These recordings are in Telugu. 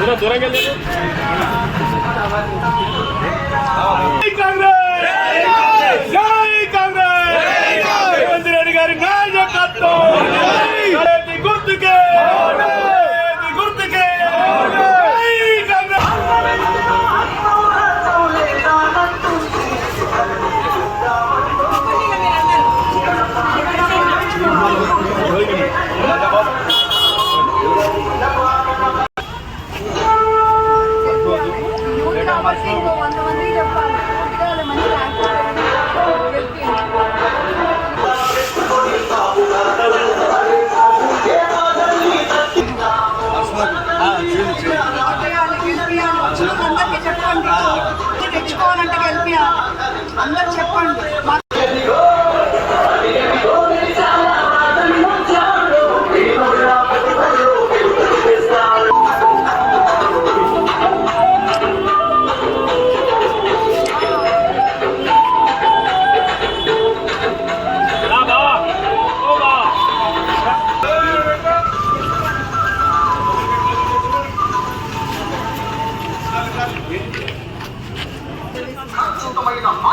దూరంగా రేవంత్ రెడ్డి గారి నాయకత్వం గుర్తుకే గుర్తుకే తెచ్చుకోవాలంటే గెలిపి అందరు చెప్పండి.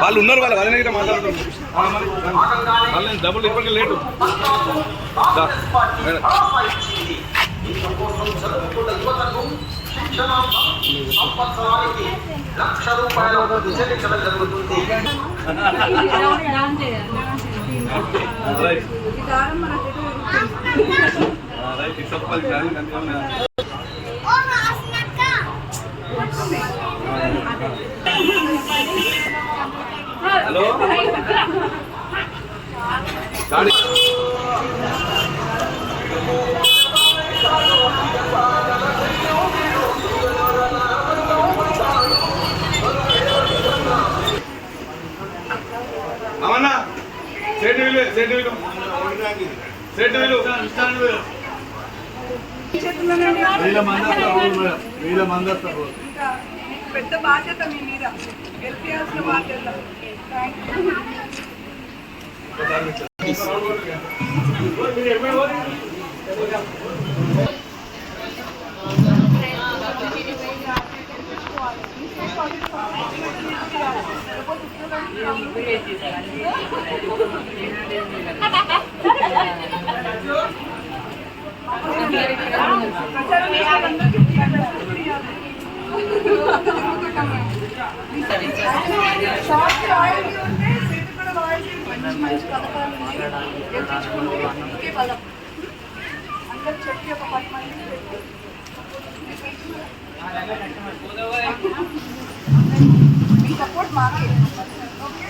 వాళ్ళు ఉన్నారు, వాళ్ళని మాట్లాడుతున్నారు. వాళ్ళని డబ్బులు ఇప్పటికే లేటు. హలో అవన్నా సెట్ పెద్ద బాధ్యత మీ మీద, గెలిపించాల్సిన బాధ్యత. షాప్కి రాయల్టీ ఉంటే సీటు కూడా రాయల్టీ, మంచి మంచి పథకాలు ఉన్నాయి. గెలిపించుకుంటే బలం. అందరు చెప్పి ఒక 10 మంది మీ సపోర్ట్ మాకే. ఓకే,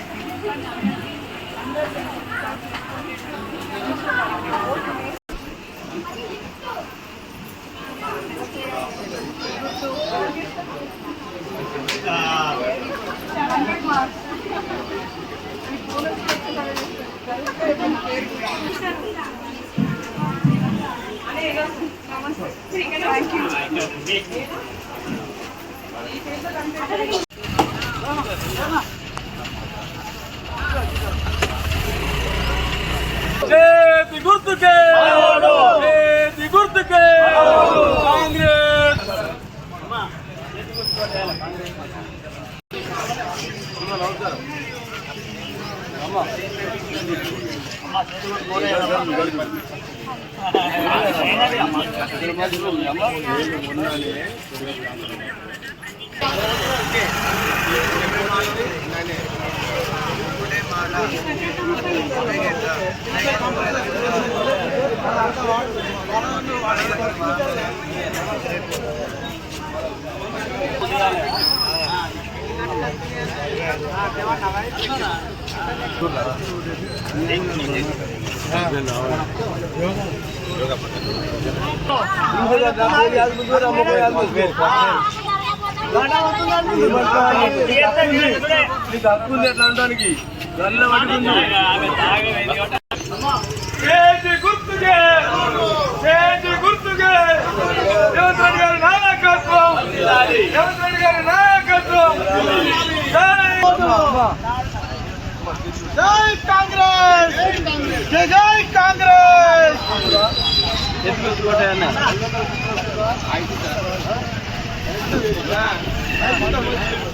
గుర్తుకే గుర్తుకే కాంగ్రెస్. అనడానికి గుర్తుకే గుర్తుకే రేవంత్ రెడ్డి గారి నాయకత్వం, రేవంత్ రెడ్డి గారి నాయకత్వం. జై కాంగ్రెస్, జై జై కాంగ్రెస్. ఆ.